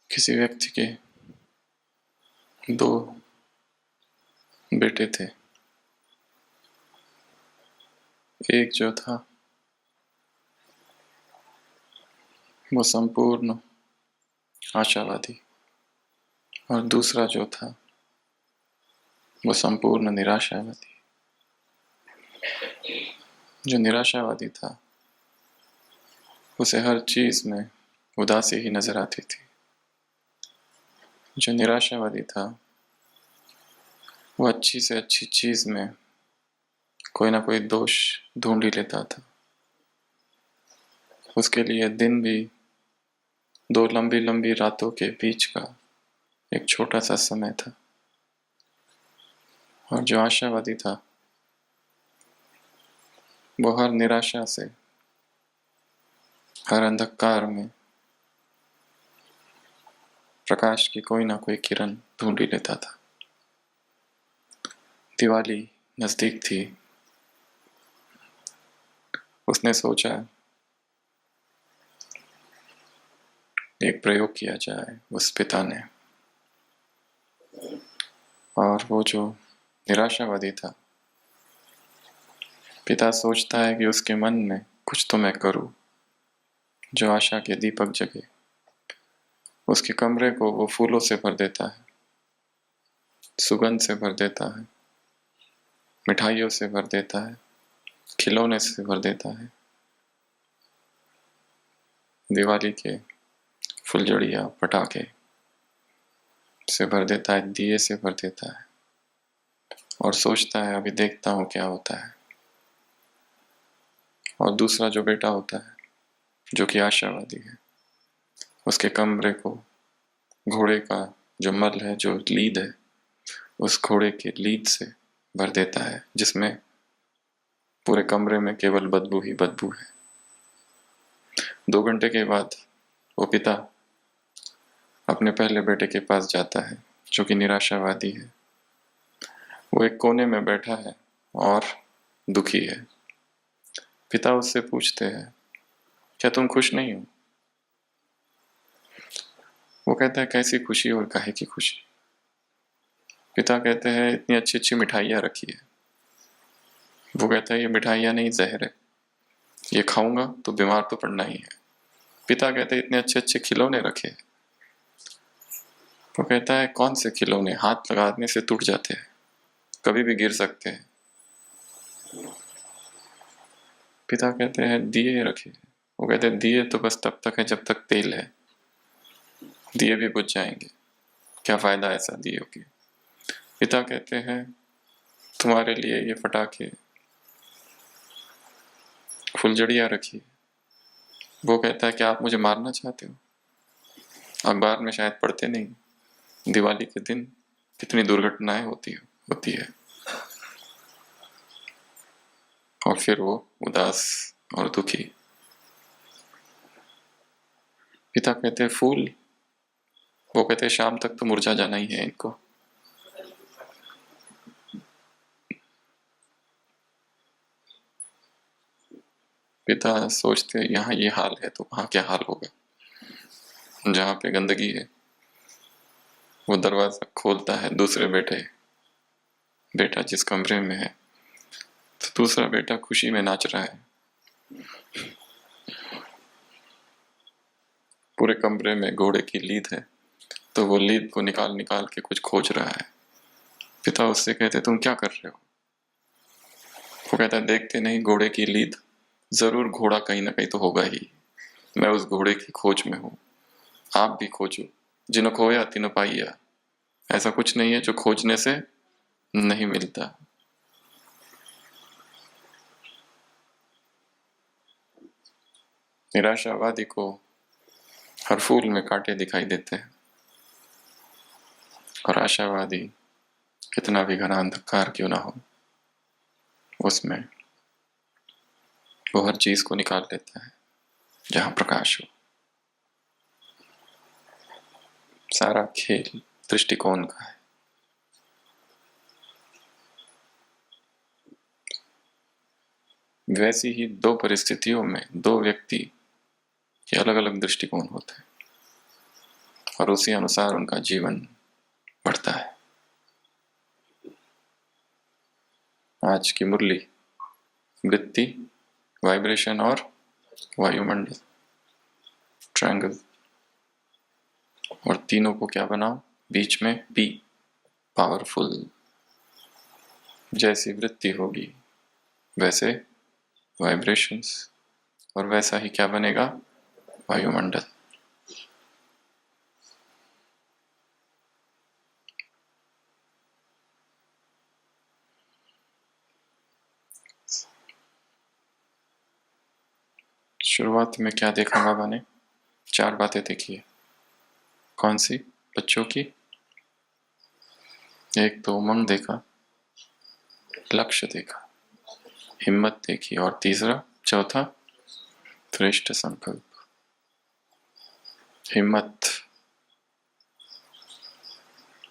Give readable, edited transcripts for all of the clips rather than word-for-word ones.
किसी व्यक्ति के दो बेटे थे। एक जो था वो संपूर्ण आशावादी और दूसरा जो था वो संपूर्ण निराशावादी। जो निराशावादी था उसे हर चीज में उदासी ही नजर आती थी। जो निराशावादी था वो अच्छी से अच्छी चीज में कोई ना कोई दोष ढूंढ ही लेता था। उसके लिए दिन भी दो लंबी लंबी रातों के बीच का एक छोटा सा समय था। और जो आशावादी था वो हर निराशा से, हर अंधकार में प्रकाश की कोई ना कोई किरण ढूंढ ही लेता था। दिवाली नजदीक थी। उसने सोचा एक प्रयोग किया जाए उस पिता ने। और वो जो निराशावादी था, पिता सोचता है कि उसके मन में कुछ तो मैं करूं जो आशा के दीपक जगे। उसके कमरे को वो फूलों से भर देता है, सुगंध से भर देता है, मिठाइयों से भर देता है, खिलौने से भर देता है, दिवाली के फुलझड़ियाँ पटाखे से भर देता है, दिए से भर देता है और सोचता है अभी देखता हूँ क्या होता है। और दूसरा जो बेटा होता है जो कि आशावादी है, उसके कमरे को घोड़े का जो मल है, जो लीद है, उस घोड़े के लीद से भर देता है जिसमें पूरे कमरे में केवल बदबू ही बदबू है। 2 घंटे के बाद वो पिता अपने पहले बेटे के पास जाता है जो कि निराशावादी है। वो एक कोने में बैठा है और दुखी है। पिता उससे पूछते हैं, क्या तुम खुश नहीं हो? वो कहता है, कैसी खुशी और काहे की खुशी? पिता कहते हैं, इतनी अच्छी अच्छी मिठाइयाँ रखी है। वो कहता है, ये मिठाइयाँ नहीं, जहर है, ये खाऊंगा तो बीमार तो पड़ना ही है। पिता कहते हैं, इतने अच्छे अच्छे खिलौने रखे हैं। वो कहता है, कौन से खिलौने? हाथ लगाने से टूट जाते हैं, कभी भी गिर सकते हैं। पिता कहते हैं, दिए रखे हैं। वो कहते हैं, दिए तो बस तब तक है जब तक तेल है, दिए भी बुझ जाएंगे, क्या फायदा ऐसा दियों की? पिता कहते हैं, तुम्हारे लिए ये पटाखे फुलझड़ियाँ रखी है। वो कहता है, क्या आप मुझे मारना चाहते हो? अखबार में शायद पढ़ते नहीं, दिवाली के दिन कितनी दुर्घटनाएं होती है। और फिर वो उदास और दुखी। पिता कहते हैं, फूल? वो कहते हैं, शाम तक तो मुरझा जाना ही है इनको। पिता सोचते हैं, यहाँ ये हाल है तो वहां क्या हाल होगा। जहां पे गंदगी है। वो दरवाजा खोलता है, दूसरे बेटा जिस कमरे में है, तो दूसरा बेटा खुशी में नाच रहा है। पूरे कमरे में घोड़े की लीद है, तो वो लीद को निकाल निकाल के कुछ खोज रहा है। पिता उससे कहते, तुम क्या कर रहे हो? वो कहता है, देखते नहीं घोड़े की लीद, जरूर घोड़ा कहीं ना कहीं तो होगा ही। मैं उस घोड़े की खोज में हूं, आप भी खोजो, जिन्हों खोया तिन्हों पाइया। ऐसा कुछ नहीं है जो खोजने से नहीं मिलता। निराशावादी को हर फूल में कांटे दिखाई देते हैं और आशावादी कितना भी घना अंधकार क्यों ना हो, उसमें वो हर चीज को निकाल लेता है जहां प्रकाश हो। सारा खेल दृष्टिकोण का है। वैसी ही दो परिस्थितियों में दो व्यक्ति के अलग अलग दृष्टिकोण होते हैं और उसी अनुसार उनका जीवन बढ़ता है। आज की मुरली वृत्ति, वाइब्रेशन और वायुमंडल, ट्रायंगल, और तीनों को क्या बनाओ, बीच में पी, पावरफुल। जैसी वृत्ति होगी वैसे वाइब्रेशंस, और वैसा ही क्या बनेगा, वायुमंडल। शुरुआत में क्या देखा बाबा ने, 4 बातें देखी है। कौन सी? बच्चों की। एक तो उमंग देखा, लक्ष्य देखा, हिम्मत देखी, और तीसरा चौथा श्रेष्ठ संकल्प। हिम्मत,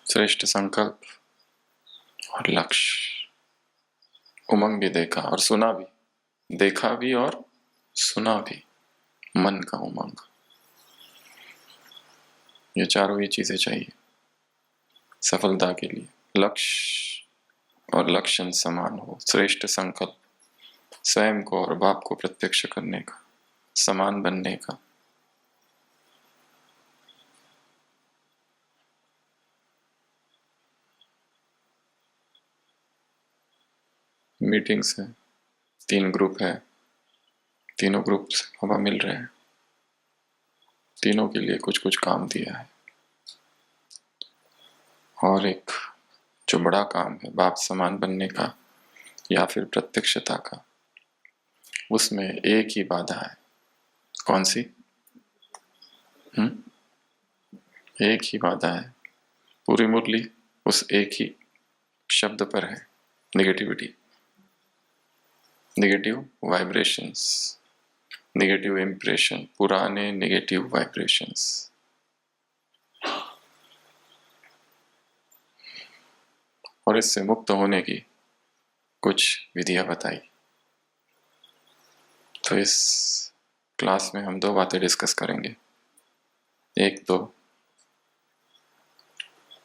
श्रेष्ठ संकल्प और लक्ष्य। उमंग भी देखा और सुना भी, देखा भी और सुना भी, मन का उमंग। ये चारों ही चीजें चाहिए सफलता के लिए। लक्ष्य और लक्षण समान हो, श्रेष्ठ संकल्प, स्वयं को और बाप को प्रत्यक्ष करने का, समान बनने का। मीटिंग्स है, 3 ग्रुप है, तीनों ग्रुप से बाबा मिल रहे हैं, तीनों के लिए कुछ कुछ काम दिया है। और एक जो बड़ा काम है बाप समान बनने का या फिर प्रत्यक्षता का, उसमें एक ही बाधा है। कौन सी? एक ही बाधा है। पूरी मुरली उस एक ही शब्द पर है, negativity, negative vibrations, negative impression, पुराने नेगेटिव वाइब्रेशंस। और इससे मुक्त होने की कुछ विधियां बताई। तो इस क्लास में हम 2 बातें डिस्कस करेंगे। एक तो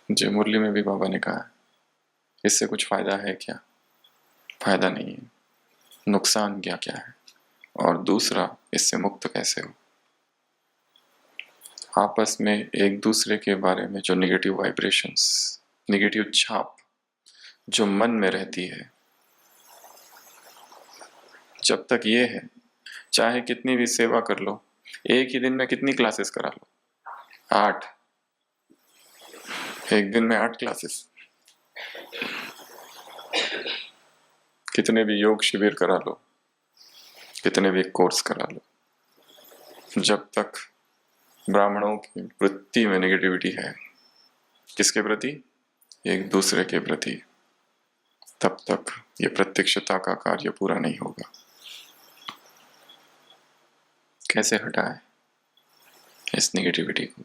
जो मुरली में भी बाबा ने कहा, इससे कुछ फायदा है क्या? फायदा नहीं है। नुकसान क्या क्या है? और दूसरा, इससे मुक्त कैसे हो? आपस में एक दूसरे के बारे में जो नेगेटिव वाइब्रेशंस, नेगेटिव छाप जो मन में रहती है, जब तक ये है, चाहे कितनी भी सेवा कर लो, एक ही दिन में कितनी क्लासेस करा लो, 8, एक दिन में 8 क्लासेस, कितने भी योग शिविर करा लो, कितने भी कोर्स करा लो, जब तक ब्राह्मणों की वृत्ति में नेगेटिविटी है, किसके प्रति? एक दूसरे के प्रति, तब तक ये प्रत्यक्षता का कार्य पूरा नहीं होगा। कैसे हटाए इस नेगेटिविटी को?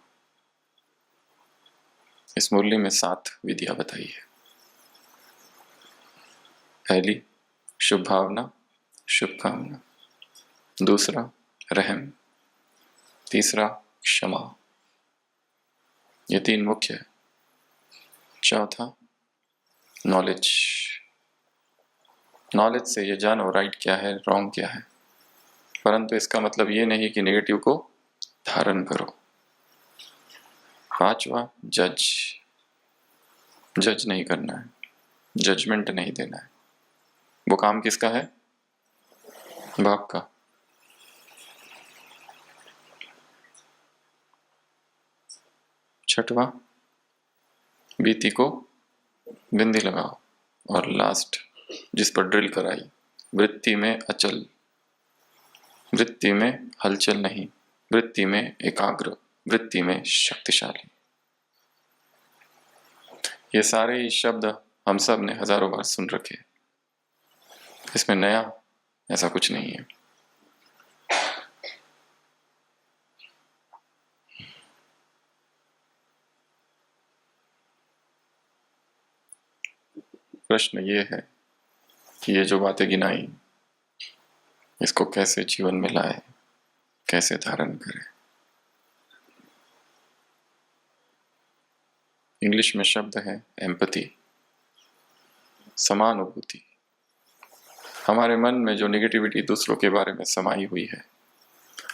इस मुरली में 7 विधियां बताई है। पहली, शुभ भावना, शुभकामना। दूसरा, रहम। तीसरा, क्षमा। ये 3 मुख्य है। चौथा, नॉलेज। नॉलेज से ये जानो राइट क्या है, रॉन्ग क्या है, परंतु इसका मतलब ये नहीं कि नेगेटिव को धारण करो। 5वां, जज नहीं करना है, जजमेंट नहीं देना है। वो काम किसका है? बाप का। 6वां, बीती को बिंदी लगाओ। और लास्ट, जिस पर ड्रिल कराई, वृत्ति में अचल, वृत्ति में हलचल नहीं, वृत्ति में एकाग्र, वृत्ति में शक्तिशाली। ये सारे ही शब्द हम सब ने हजारों बार सुन रखे, इसमें नया ऐसा कुछ नहीं है। प्रश्न ये है कि ये जो बातें गिनाई, इसको कैसे जीवन में लाए, कैसे धारण करें। इंग्लिश में शब्द है एम्पैथी, समानुभूति। हमारे मन में जो नेगेटिविटी दूसरों के बारे में समाई हुई है,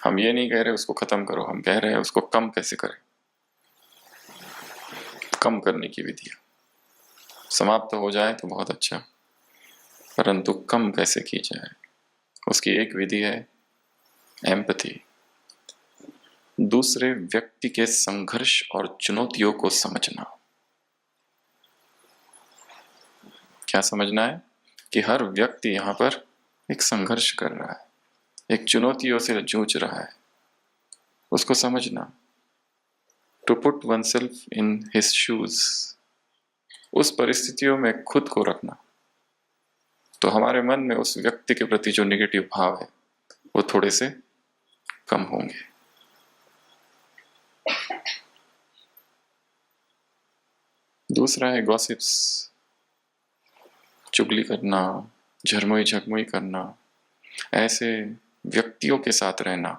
हम ये नहीं कह रहे उसको खत्म करो, हम कह रहे हैं उसको कम कैसे करें। कम करने की विधियां, समाप्त तो हो जाए तो बहुत अच्छा, परंतु कम कैसे की जाए उसकी एक विधि है एम्पैथी। दूसरे व्यक्ति के संघर्ष और चुनौतियों को समझना। क्या समझना है कि हर व्यक्ति यहां पर एक संघर्ष कर रहा है, एक चुनौतियों से जूझ रहा है, उसको समझना। To put oneself in his shoes, उस परिस्थितियों में खुद को रखना, तो हमारे मन में उस व्यक्ति के प्रति जो नेगेटिव भाव है वो थोड़े से कम होंगे। दूसरा है गॉसिप्स, चुगली करना, झरमोई झकमोई करना, ऐसे व्यक्तियों के साथ रहना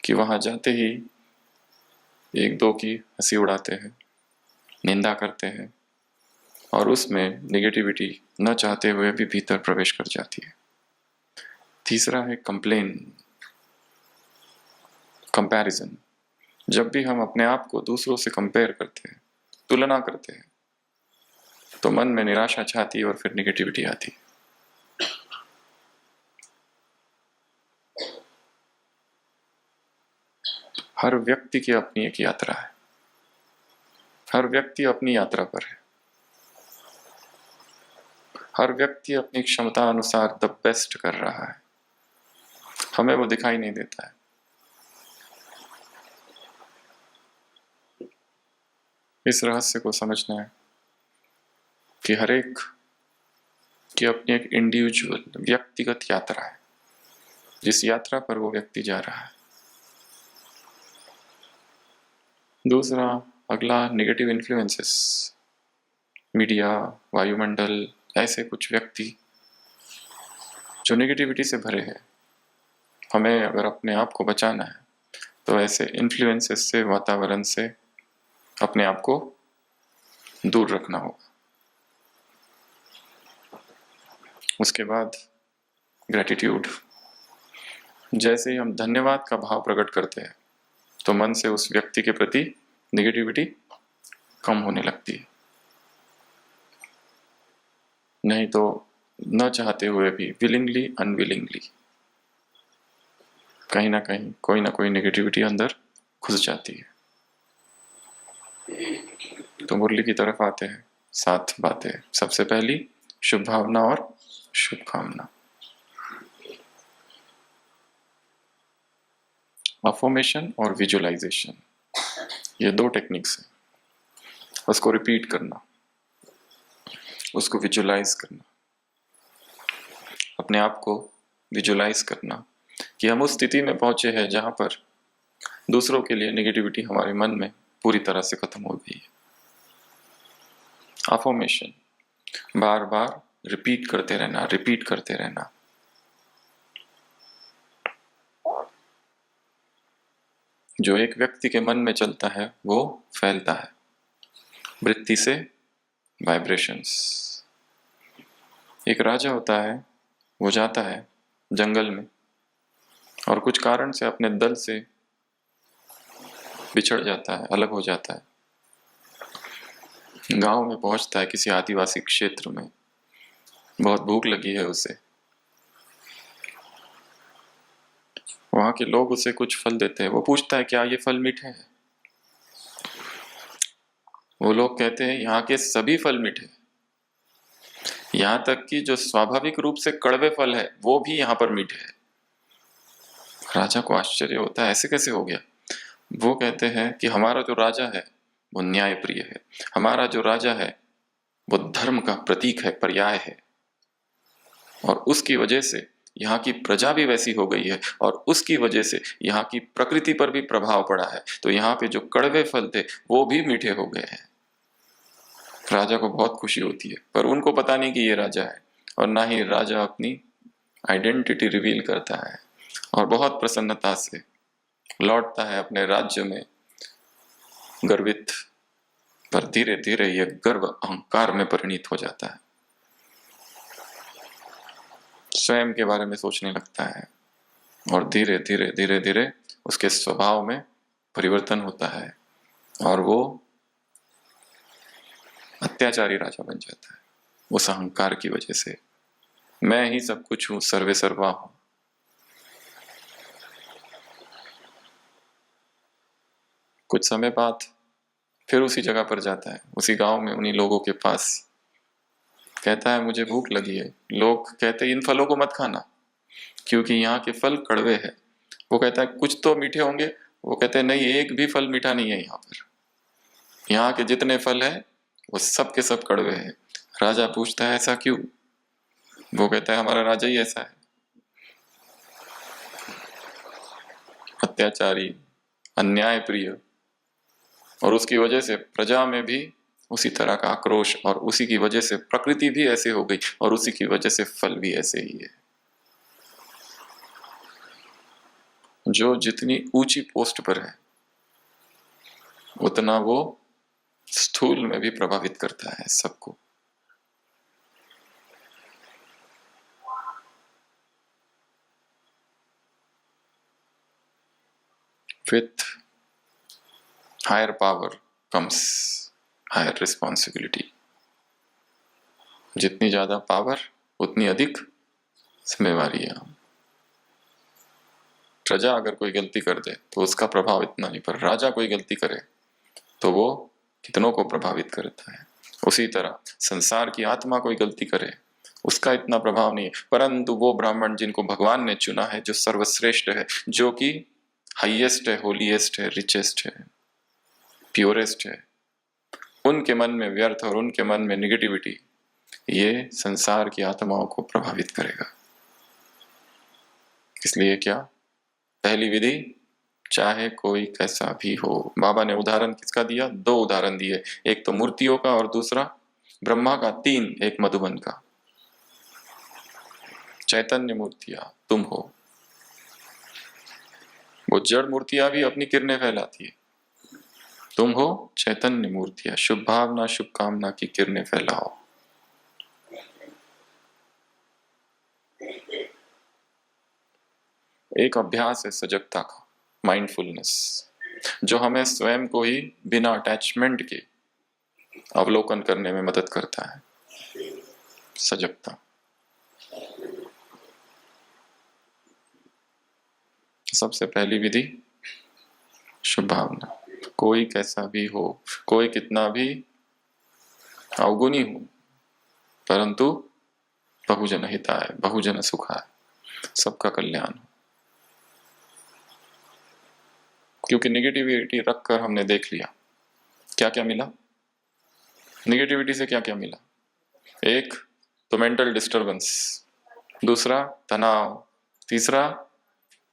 कि वहां जाते ही एक दो की हंसी उड़ाते हैं, निंदा करते हैं और उसमें नेगेटिविटी न चाहते हुए भी भीतर प्रवेश कर जाती है। तीसरा है कंप्लेन, कंपैरिजन। जब भी हम अपने आप को दूसरों से कंपेयर करते हैं, तुलना करते हैं, तो मन में निराशा छाती है और फिर नेगेटिविटी आती है। हर व्यक्ति की अपनी एक यात्रा है, हर व्यक्ति अपनी यात्रा पर है, हर व्यक्ति अपनी क्षमता अनुसार द बेस्ट कर रहा है, हमें वो दिखाई नहीं देता है। इस रहस्य को समझना है कि हर एक की अपनी एक इंडिविजुअल व्यक्तिगत यात्रा है, जिस यात्रा पर वो व्यक्ति जा रहा है। दूसरा, अगला, नेगेटिव इन्फ्लुएंसेस, मीडिया, वायुमंडल, ऐसे कुछ व्यक्ति जो नेगेटिविटी से भरे हैं। हमें अगर अपने आप को बचाना है तो ऐसे इन्फ्लुएंसेस से, वातावरण से अपने आप को दूर रखना होगा। उसके बाद ग्रेटिट्यूड, जैसे ही हम धन्यवाद का भाव प्रकट करते हैं तो मन से उस व्यक्ति के प्रति नेगेटिविटी कम होने लगती है। नहीं तो न चाहते हुए भी, विलिंगली अनविलिंगली, कहीं ना कहीं कोई ना कोई नेगेटिविटी अंदर घुस जाती है। तो मुरली की तरफ आते हैं 7 बातें। सबसे पहली, शुभ भावना और शुभकामना। अफर्मेशन और विजुअलाइजेशन, ये 2 टेक्निक्स हैं। उसको रिपीट करना, उसको विजुअलाइज करना, अपने आप को विजुअलाइज करना कि हम उस स्थिति में पहुंचे हैं जहां पर दूसरों के लिए नेगेटिविटी हमारे मन में पूरी तरह से खत्म हो गई है। अफर्मेशन, बार बार रिपीट करते रहना, रिपीट करते रहना। जो एक व्यक्ति के मन में चलता है वो फैलता है, वृत्ति से वाइब्रेशंस। एक राजा होता है, वो जाता है जंगल में और कुछ कारण से अपने दल से बिछड़ जाता है, अलग हो जाता है। गांव में पहुंचता है किसी आदिवासी क्षेत्र में, बहुत भूख लगी है उसे। वहां के लोग उसे कुछ फल देते हैं। वो पूछता है क्या ये फल मीठे हैं? वो लोग कहते हैं यहाँ के सभी फल मीठे, यहां तक कि जो स्वाभाविक रूप से कड़वे फल है वो भी यहाँ पर मीठे हैं। राजा को आश्चर्य होता है, ऐसे कैसे हो गया? वो कहते हैं कि हमारा जो राजा है वो न्याय प्रिय है, हमारा जो राजा है वो धर्म का प्रतीक है, पर्याय है, और उसकी वजह से यहाँ की प्रजा भी वैसी हो गई है और उसकी वजह से यहाँ की प्रकृति पर भी प्रभाव पड़ा है। तो यहाँ पे जो कड़वे फल थे वो भी मीठे हो गए हैं। राजा को बहुत खुशी होती है, पर उनको पता नहीं कि ये राजा है, और ना ही राजा अपनी आइडेंटिटी रिवील करता है, और बहुत प्रसन्नता से लौटता है अपने राज्य में, गर्वित पर धीरे धीरे यह गर्व अहंकार में परिणत हो जाता है, स्वयं के बारे में सोचने लगता है और धीरे धीरे धीरे धीरे उसके स्वभाव में परिवर्तन होता है और वो अत्याचारी राजा बन जाता है उस अहंकार की वजह से। मैं ही सब कुछ हूं, सर्वे सर्वा हूं। कुछ समय बाद फिर उसी जगह पर जाता है, उसी गांव में, उन्हीं लोगों के पास। कहता है मुझे भूख लगी है। लोग कहते हैं इन फलों को मत खाना क्योंकि यहाँ के फल कड़वे हैं। वो कहता है कुछ तो मीठे होंगे। वो कहते हैं नहीं, एक भी फल मीठा नहीं है यहाँ पर। यहाँ के जितने फल है वो सब के सब कड़वे हैं। राजा पूछता है ऐसा क्यों? वो कहता है हमारा राजा ही ऐसा है, अत्याचारी, अन्याय प्रिय, और उसकी वजह से प्रजा में भी उसी तरह का आक्रोश, और उसी की वजह से प्रकृति भी ऐसे हो गई, और उसी की वजह से फल भी ऐसे ही है। जो जितनी ऊंची पोस्ट पर है उतना वो स्थूल में भी प्रभावित करता है सबको। With higher power comes higher responsibility. जितनी ज्यादा पावर उतनी अधिक जिम्मेवारियां। प्रजा अगर कोई गलती कर दे तो उसका प्रभाव इतना नहीं, पर राजा कोई गलती करे तो वो कितनों को प्रभावित करता है। उसी तरह संसार की आत्मा कोई गलती करे उसका इतना प्रभाव नहीं है, परंतु वो ब्राह्मण जिनको भगवान ने चुना है, जो सर्वश्रेष्ठ है, जो कि हाईएस्ट है, होलीएस्ट है, रिचेस्ट है, प्योरेस्ट है, उनके मन में व्यर्थ और उनके मन में निगेटिविटी ये संसार की आत्माओं को प्रभावित करेगा। इसलिए क्या पहली विधि, चाहे कोई कैसा भी हो। बाबा ने उदाहरण किसका दिया? 2 उदाहरण दिए, एक तो मूर्तियों का और दूसरा ब्रह्मा का, 3 एक मधुबन का। चैतन्य मूर्तियां तुम हो। वो जड़ मूर्तियां भी अपनी किरणें फैलाती है। तुम हो चैतन्य मूर्तियां, शुभ भावना शुभ कामना की किरणें फैलाओ। एक अभ्यास है सजगता का, माइंडफुलनेस, जो हमें स्वयं को ही बिना अटैचमेंट के अवलोकन करने में मदद करता है। सजगता। सबसे पहली विधि शुभ भावना। कोई कैसा भी हो, कोई कितना भी अवगुणी हो, परंतु बहुजन हिताय, बहुजन सुखाय, सबका कल्याण हो। क्योंकि निगेटिविटी रखकर हमने देख लिया क्या क्या मिला। निगेटिविटी से क्या क्या मिला? एक तो मेंटल डिस्टरबेंस, दूसरा तनाव, तीसरा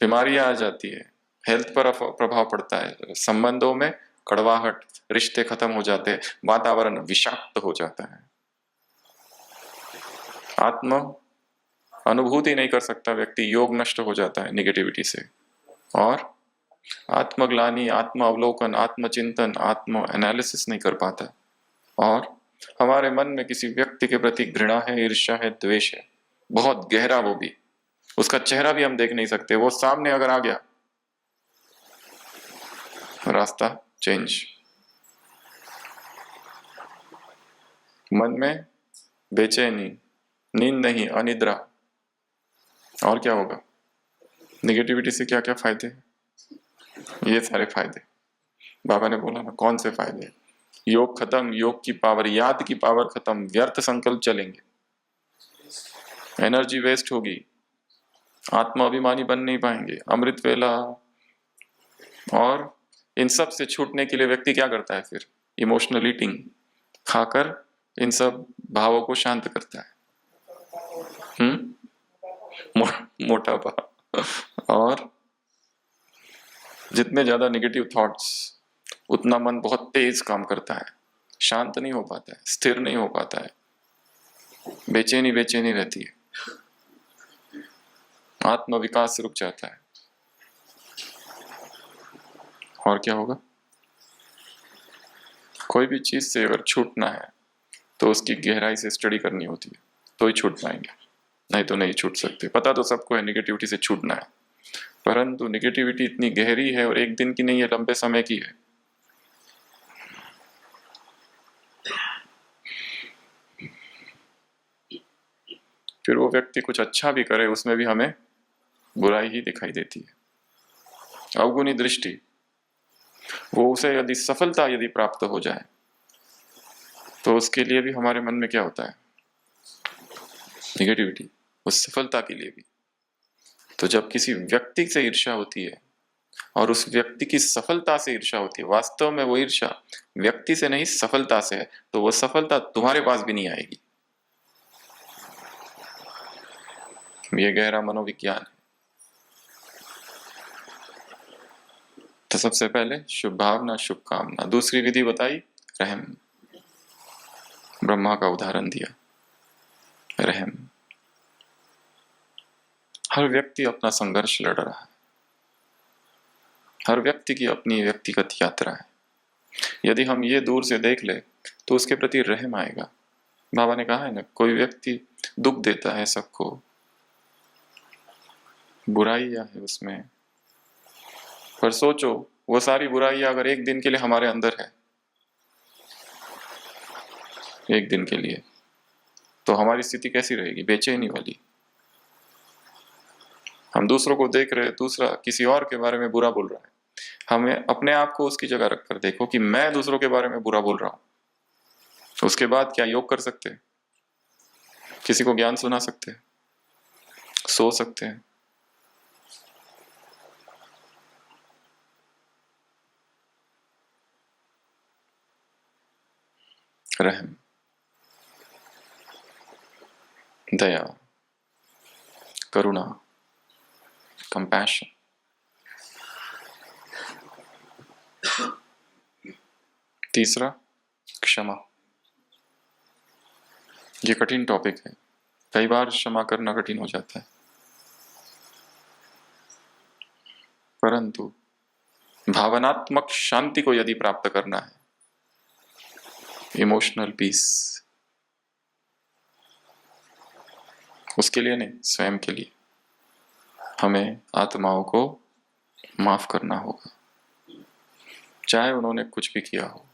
बीमारियां आ जाती है, हेल्थ पर प्रभाव पड़ता है, संबंधों में कड़वाहट, रिश्ते खत्म हो जाते हैं, वातावरण विषाक्त हो जाता है, आत्म अनुभूति नहीं कर सकता व्यक्ति, योग नष्ट हो जाता है निगेटिविटी से, और आत्मग्लानि, आत्म अवलोकन, आत्मचिंतन, आत्म एनालिसिस नहीं कर पाता, और हमारे मन में किसी व्यक्ति के प्रति घृणा है, ईर्ष्या है, द्वेष है, बहुत गहरा, वो भी उसका चेहरा भी हम देख नहीं सकते, वो सामने अगर आ गया रास्ता चेंज। मन में बेचैनी, नींद नहीं, अनिद्रा, और क्या होगा? निगेटिविटी से क्या क्या फायदे? ये सारे फायदे बाबा ने बोला ना, कौन से फायदे? योग खत्म, योग की पावर, याद की पावर खत्म, व्यर्थ संकल्प चलेंगे, एनर्जी वेस्ट होगी, आत्मा अभिमानी बन नहीं पाएंगे, अमृत वेला। और इन सब से छूटने के लिए व्यक्ति क्या करता है फिर? इमोशनल ईटिंग खाकर इन सब भावों को शांत करता है। मोटापा। और जितने ज्यादा नेगेटिव थॉट्स उतना मन बहुत तेज काम करता है, शांत नहीं हो पाता है, स्थिर नहीं हो पाता है, बेचैनी बेचैनी रहती है, आत्म विकास रुक जाता है। और क्या होगा? कोई भी चीज से अगर छूटना है तो उसकी गहराई से स्टडी करनी होती है, तो ही छूट पाएंगे, नहीं तो नहीं छूट सकते। पता तो सबको है निगेटिविटी से छूटना है, परंतु निगेटिविटी इतनी गहरी है और एक दिन की नहीं है, लंबे समय की है। फिर वो व्यक्ति कुछ अच्छा भी करे, उसमें भी हमें बुराई ही दिखाई देती है। अवगुणी दृष्टि, वो उसे यदि सफलता यदि प्राप्त हो जाए तो उसके लिए भी हमारे मन में क्या होता है? निगेटिविटी, उस सफलता के लिए भी। तो जब किसी व्यक्ति से ईर्ष्या होती है और उस व्यक्ति की सफलता से ईर्ष्या होती है, वास्तव में वो ईर्ष्या व्यक्ति से नहीं सफलता से है, तो वो सफलता तुम्हारे पास भी नहीं आएगी। ये गहरा मनोविज्ञान है। तो सबसे पहले शुभ भावना, शुभकामना। दूसरी विधि बताई, रहम। ब्रह्मा का उदाहरण दिया, रहम। हर व्यक्ति अपना संघर्ष लड़ रहा है, हर व्यक्ति की अपनी व्यक्तिगत यात्रा है। यदि हम ये दूर से देख ले तो उसके प्रति रहम आएगा। बाबा ने कहा है ना, कोई व्यक्ति दुख देता है सबको, बुराइयां है उसमें, पर सोचो वो सारी बुराइयां अगर एक दिन के लिए हमारे अंदर है, एक दिन के लिए, तो हमारी स्थिति कैसी रहेगी? बेचैनी वाली। हम दूसरों को देख रहे, दूसरा किसी और के बारे में बुरा बोल रहा है, हमें अपने आप को उसकी जगह रखकर देखो कि मैं दूसरों के बारे में बुरा बोल रहा हूं। उसके बाद क्या योग कर सकते हैं? किसी को ज्ञान सुना सकते हैं? सो सकते हैं? रहम, दया, करुणा, कंपैशन। तीसरा, क्षमा। ये कठिन टॉपिक है, कई बार क्षमा करना कठिन हो जाता है, परंतु भावनात्मक शांति को यदि प्राप्त करना है, इमोशनल पीस, उसके लिए नहीं, स्वयं के लिए हमें आत्माओं को माफ करना होगा, चाहे उन्होंने कुछ भी किया हो।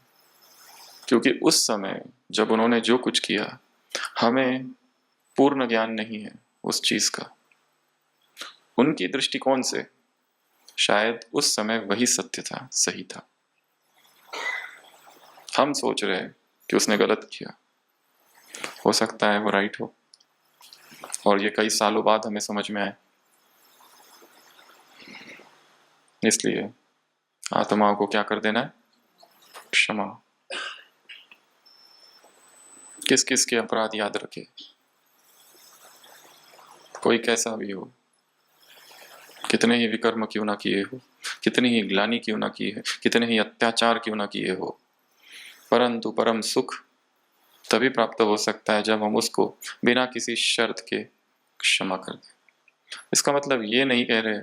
क्योंकि उस समय जब उन्होंने जो कुछ किया, हमें पूर्ण ज्ञान नहीं है उस चीज का। उनकी दृष्टिकोण से शायद उस समय वही सत्य था, सही था। हम सोच रहे हैं कि उसने गलत किया, हो सकता है वो राइट हो, और ये कई सालों बाद हमें समझ में आए। इसलिए आत्माओं को क्या कर देना है? क्षमा। किस किस के अपराध याद रखे, कोई कैसा भी हो, कितने ही विकर्म क्यों ना किए हो, कितनी ही ग्लानि क्यों ना की है, कितने ही अत्याचार क्यों ना किए हो, परंतु परम सुख तभी प्राप्त हो सकता है जब हम उसको बिना किसी शर्त के क्षमा कर दें। इसका मतलब ये नहीं कह रहे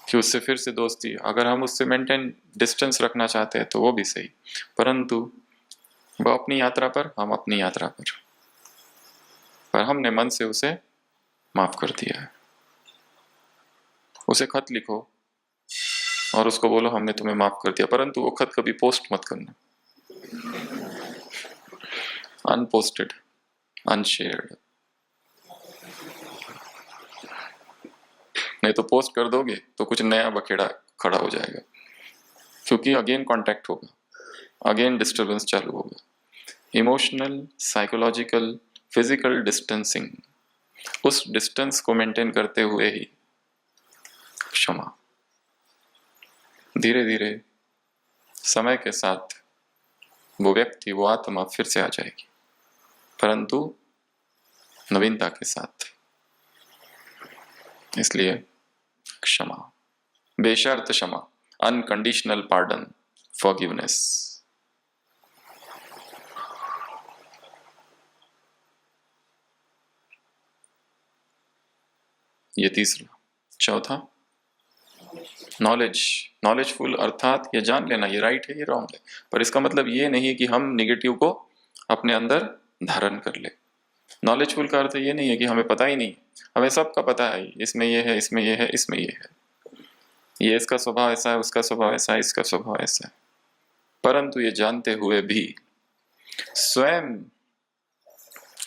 कि उससे फिर से दोस्ती, अगर हम उससे मेंटेन डिस्टेंस रखना चाहते हैं तो वो भी सही, परंतु वो अपनी यात्रा पर, हम अपनी यात्रा पर हमने मन से उसे माफ कर दिया है। उसे खत लिखो और उसको बोलो हमने तुम्हें माफ कर दिया, परंतु वो खत कभी पोस्ट मत करना, अनपोस्टेड, अनशेयर्ड। नहीं तो पोस्ट कर दोगे तो कुछ नया बखेड़ा खड़ा हो जाएगा, क्योंकि अगेन कांटेक्ट होगा, अगेन डिस्टरबेंस चालू होगा। इमोशनल, साइकोलॉजिकल, फिजिकल डिस्टेंसिंग, उस डिस्टेंस को मेंटेन करते हुए ही क्षमा। धीरे धीरे समय के साथ वो व्यक्ति, वो आत्मा फिर से आ जाएगी, परंतु नवीनता के साथ। इसलिए क्षमा, बेशर्त क्षमा, अनकंडीशनल पार्डन, फॉरगिवनेस। ये तीसरा। चौथा, नॉलेज, नॉलेजफुल अर्थात ये जान लेना ये राइट है ये रॉन्ग है, पर इसका मतलब ये नहीं है कि हम निगेटिव को अपने अंदर धारण कर ले। नॉलेजफुल का अर्थ ये नहीं है कि हमें पता ही नहीं, हमें सबका पता है, इसमें ये है, इसमें ये है, इसमें ये है, ये इसका स्वभाव ऐसा है, उसका स्वभाव ऐसा है, इसका स्वभाव ऐसा है, परंतु ये जानते हुए भी स्वयं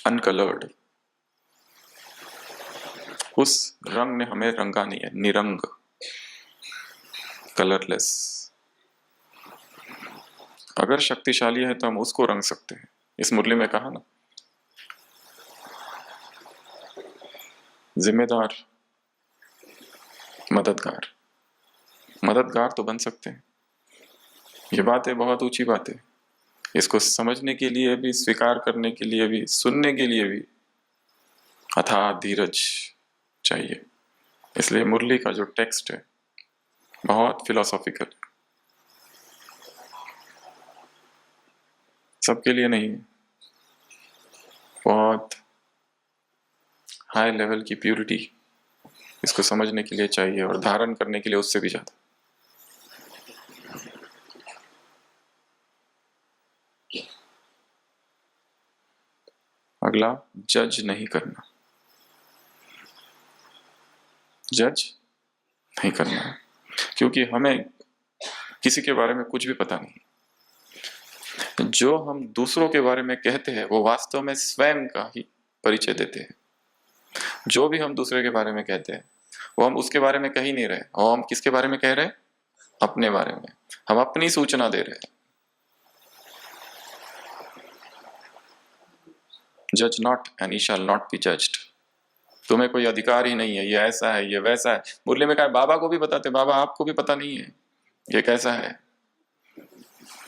अनकलर्ड, उस रंग ने हमें रंगा नहीं है, निरंग, कलरलेस। अगर शक्तिशाली है तो हम उसको रंग सकते हैं। इस मुरली में कहा ना, जिम्मेदार, मददगार, मददगार तो बन सकते हैं। ये बात है, बहुत ऊंची बात है। इसको समझने के लिए भी, स्वीकार करने के लिए भी, सुनने के लिए भी अथाह धीरज चाहिए। इसलिए मुरली का जो टेक्स्ट है बहुत फिलोसॉफिकल, सबके लिए नहीं है, बहुत हाई लेवल की प्यूरिटी इसको समझने के लिए चाहिए और धारण करने के लिए उससे भी ज्यादा। अगला, जज नहीं करना, जज नहीं करना है, क्योंकि हमें किसी के बारे में कुछ भी पता नहीं। जो हम दूसरों के बारे में कहते हैं वो वास्तव में स्वयं का ही परिचय देते हैं। जो भी हम दूसरे के बारे में कहते हैं वो हम उसके बारे में कह ही नहीं रहे, और हम किसके बारे में कह रहे हैं? अपने बारे में। हम अपनी सूचना दे रहे हैं। जज not and he shall not be judged. तुम्हें कोई अधिकार ही नहीं है, ये ऐसा है, ये वैसा है। मुरली में कहा, बाबा को भी बताते, बाबा आपको भी पता नहीं है ये कैसा है,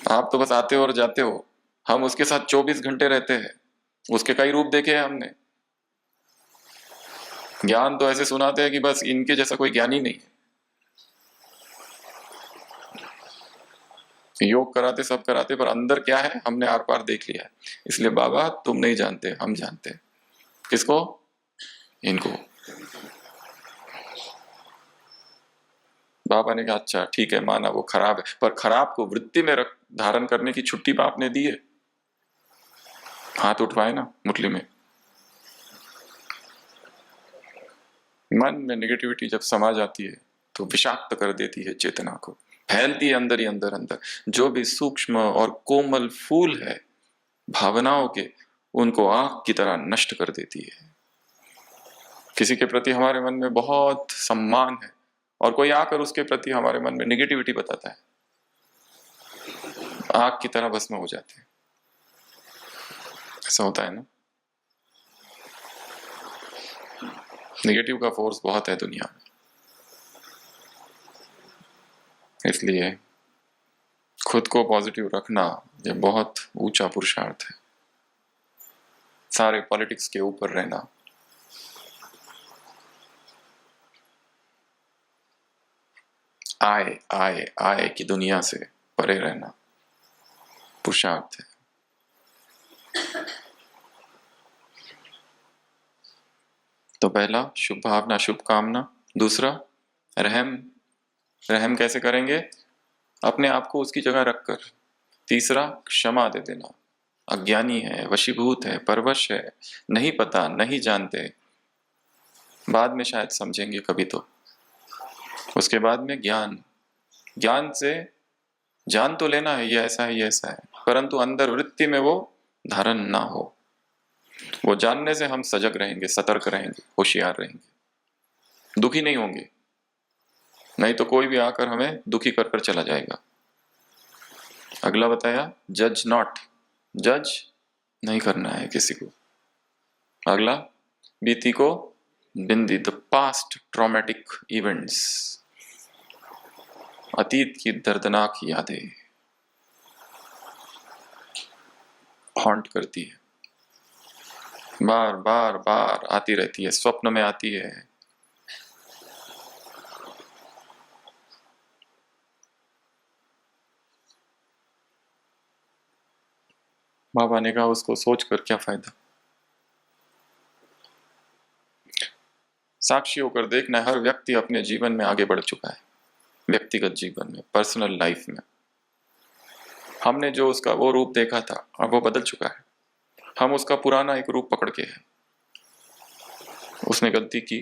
आप तो बस आते हो और जाते हो। हम उसके साथ 24 घंटे रहते हैं, उसके कई रूप देखे हैं हमने। ज्ञान तो ऐसे सुनाते हैं कि बस इनके जैसा कोई ज्ञान ही नहीं है। योग कराते, सब कराते, पर अंदर क्या है हमने आर पार देख लिया है। इसलिए बाबा तुम नहीं जानते, हम जानते हैं। किसको? इनको। बाबा ने कहा अच्छा ठीक है, माना वो खराब है, पर खराब को वृत्ति में रख धारण करने की छुट्टी आपने दी है। हाथ उठवाए ना मुरली में। मन में नेगेटिविटी जब समा जाती है तो विषाक्त कर देती है चेतना को, फैलती है अंदर ही अंदर अंदर। जो भी सूक्ष्म और कोमल फूल है भावनाओं के, उनको आग की तरह नष्ट कर देती है। किसी के प्रति हमारे मन में बहुत सम्मान है और कोई आकर उसके प्रति हमारे मन में नेगेटिविटी बताता है, आग की तरह भस्म हो जाते हैं। ऐसा होता है ना। नेगेटिव का फोर्स बहुत है दुनिया में, इसलिए खुद को पॉजिटिव रखना यह बहुत ऊंचा पुरुषार्थ है। सारे पॉलिटिक्स के ऊपर रहना, आए आए आए की दुनिया से परे रहना पुरुषार्थ है। तो पहला शुभ भावना, शुभ कामना। दूसरा रहम, रहम कैसे करेंगे? अपने आप को उसकी जगह रखकर। तीसरा क्षमा दे देना। अज्ञानी है, वशीभूत है, परवश है, नहीं पता, नहीं जानते, बाद में शायद समझेंगे कभी तो। उसके बाद में ज्ञान, ज्ञान से जान तो लेना है ये ऐसा है, ये ऐसा है, परंतु अंदर वृत्ति में वो धारण ना हो। वो जानने से हम सजग रहेंगे, सतर्क रहेंगे, होशियार रहेंगे, दुखी नहीं होंगे। नहीं तो कोई भी आकर हमें दुखी कर कर चला जाएगा। अगला बताया जज नॉट, जज नहीं करना है किसी को। अगला बीती को बिंदी, द पास्ट ट्रॉमेटिक इवेंट्स, अतीत की दर्दनाक यादें हॉन्ट करती है, बार बार बार आती रहती है, स्वप्न में आती है। बाबा ने कहा उसको सोचकर क्या फायदा, साक्षी होकर देखना, हर व्यक्ति अपने जीवन में आगे बढ़ चुका है। व्यक्तिगत जीवन में, पर्सनल लाइफ में। हमने जो उसका वो रूप देखा था, अब वो बदल चुका है। हम उसका पुराना एक रूप पकड़ के हैं। उसने गलती की,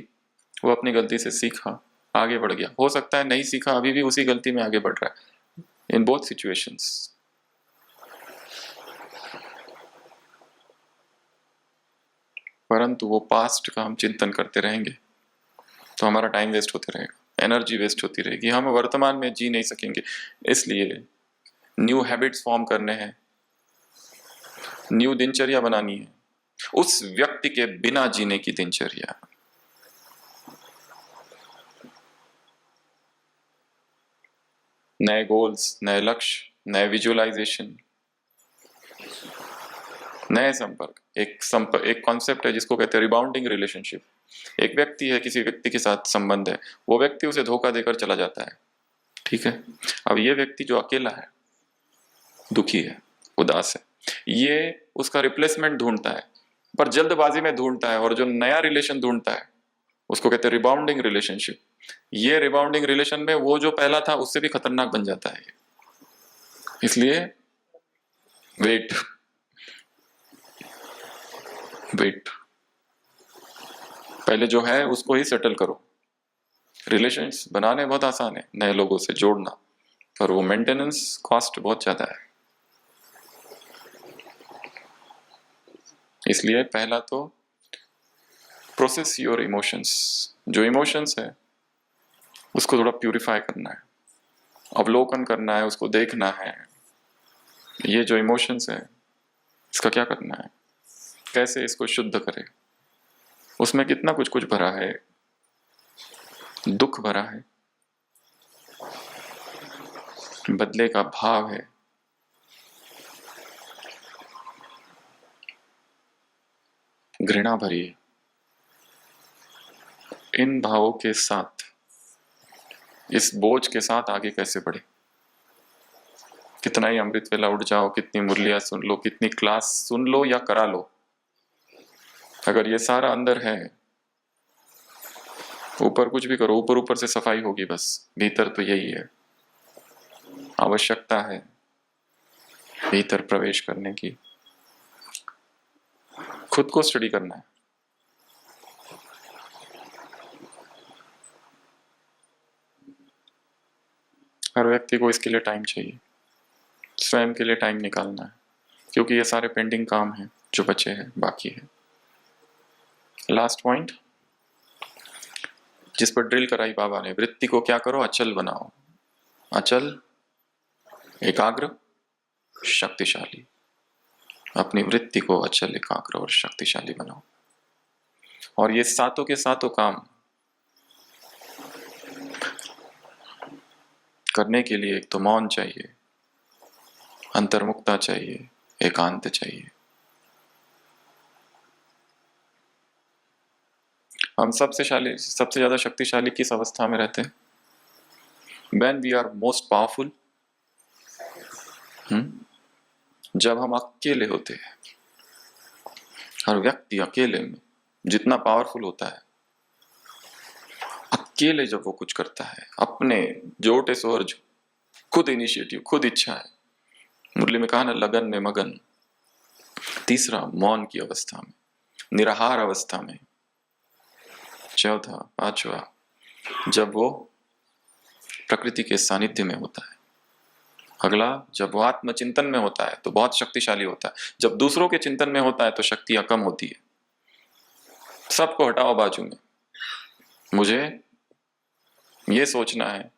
वो अपनी गलती से सीखा, आगे बढ़ गया। हो सकता है नहीं सीखा, अभी भी उसी गलती में आगे बढ़ रहा है, इन बोथ सिचुएशंस। परंतु वो पास्ट का हम चिंतन करते रहेंगे तो हमारा टाइम वेस्ट होते रहेगा, एनर्जी वेस्ट होती रहेगी, हम वर्तमान में जी नहीं सकेंगे। इसलिए न्यू हैबिट्स फॉर्म करने हैं, न्यू दिनचर्या बनानी है, उस व्यक्ति के बिना जीने की दिनचर्या। नए गोल्स, नए लक्ष्य, नए विजुअलाइजेशन, नए संपर्क। एक कॉन्सेप्ट है जिसको कहते हैं रिबाउंडिंग रिलेशनशिप। एक व्यक्ति है, किसी व्यक्ति के साथ संबंध है, वो व्यक्ति उसे धोखा देकर चला जाता है, ठीक है। अब ये व्यक्ति जो अकेला है, दुखी है, उदास है, ये उसका रिप्लेसमेंट ढूंढता है, पर जल्दबाजी में ढूंढता है, और जो नया रिलेशन ढूंढता है उसको कहते हैं रिबाउंडिंग रिलेशनशिप। ये रिबाउंडिंग रिलेशन में वो जो पहला था उससे भी खतरनाक बन जाता है। इसलिए वेट वेट, पहले जो है उसको ही सेटल करो। रिलेशंस बनाने बहुत आसान है, नए लोगों से जोड़ना, पर वो मेंटेनेंस कॉस्ट बहुत ज्यादा है। इसलिए पहला तो प्रोसेस योर इमोशंस। जो इमोशंस है उसको थोड़ा प्यूरिफाई करना है, अवलोकन करना है, उसको देखना है। ये जो इमोशंस है इसका क्या करना है, कैसे इसको शुद्ध करें। उसमें कितना कुछ कुछ भरा है, दुख भरा है, बदले का भाव है, घृणा भरी है। इन भावों के साथ, इस बोझ के साथ आगे कैसे बढ़े। कितना ही अमृत वेला उठ जाओ, कितनी मुरलियां सुन लो, कितनी क्लास सुन लो या करा लो, अगर ये सारा अंदर है, ऊपर कुछ भी करो, ऊपर ऊपर से सफाई होगी बस, भीतर तो यही है। आवश्यकता है भीतर प्रवेश करने की, खुद को स्टडी करना है। हर व्यक्ति को इसके लिए टाइम चाहिए, स्वयं के लिए टाइम निकालना है, क्योंकि ये सारे पेंडिंग काम हैं जो बचे हैं, बाकी है। लास्ट पॉइंट जिस पर ड्रिल कराई बाबा ने, वृत्ति को क्या करो, अचल बनाओ। अचल, एकाग्र, शक्तिशाली। अपनी वृत्ति को अचल, एकाग्र और शक्तिशाली बनाओ। और ये सातों के सातों काम करने के लिए एक तो मौन चाहिए, अंतर्मुक्ता चाहिए, एकांत चाहिए। हम सबसे ज्यादा शक्तिशाली किस अवस्था में रहते हैं? When we are most powerful, जब हम अकेले होते हैं। हर व्यक्ति अकेले में जितना पावरफुल होता है, अकेले जब वो कुछ करता है, अपने जोटे सोर्ज, खुद इनिशिएटिव, खुद इच्छा है, मुरली में कहा ना, लगन में मगन। तीसरा, मौन की अवस्था में, निराहार अवस्था में। चौथा, पांचवा, जब वो प्रकृति के सानिध्य में होता है। अगला, जब वो आत्मचिंतन में होता है तो बहुत शक्तिशाली होता है। जब दूसरों के चिंतन में होता है तो शक्तियां कम होती है। सबको हटाओ बाजू में। मुझे ये सोचना है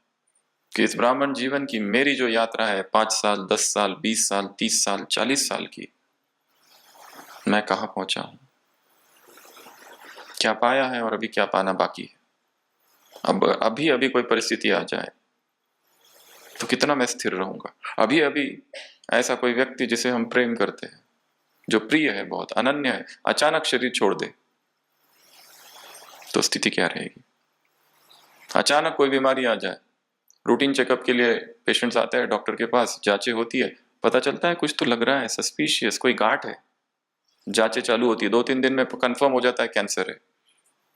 कि इस ब्राह्मण जीवन की मेरी जो यात्रा है, 5 साल, 10 साल, 20 साल, 30 साल, 40 साल की, मैं कहाँ पहुंचा हूं, क्या पाया है और अभी क्या पाना बाकी है। अब अभी कोई परिस्थिति आ जाए तो कितना मैं स्थिर रहूंगा। अभी ऐसा कोई व्यक्ति जिसे हम प्रेम करते हैं, जो प्रिय है, बहुत अनन्य है, अचानक शरीर छोड़ दे तो स्थिति क्या रहेगी। अचानक कोई बीमारी आ जाए, रूटीन चेकअप के लिए पेशेंट्स आते हैं डॉक्टर के पास, जांचें होती है, पता चलता है कुछ तो लग रहा है, सस्पिशियस, कोई गांठ है। जांचें चालू होती है, 2-3 दिन में कंफर्म हो जाता है कैंसर है।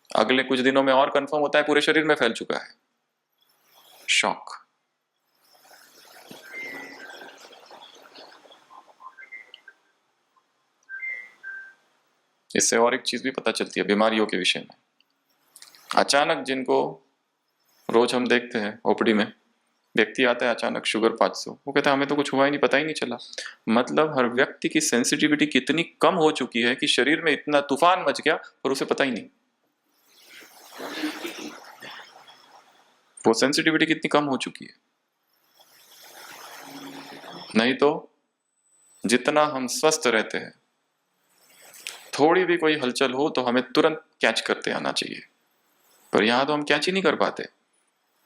अगले कुछ दिनों में और कंफर्म होता है पूरे शरीर में फैल चुका है। शॉक। इससे और एक चीज भी पता चलती है बीमारियों के विषय में। अचानक जिनको रोज हम देखते हैं ओपीडी में, व्यक्ति आता है अचानक शुगर 500, वो कहता है हमें तो कुछ हुआ ही नहीं, पता ही नहीं चला। मतलब हर व्यक्ति की सेंसिटिविटी कितनी कम हो चुकी है कि शरीर में इतना तूफान मच गया और उसे पता ही नहीं। वो सेंसिटिविटी कितनी कम हो चुकी है। नहीं तो जितना हम स्वस्थ रहते हैं, थोड़ी भी कोई हलचल हो तो हमें तुरंत कैच करते आना चाहिए, पर यहां तो हम कैच ही नहीं कर पाते।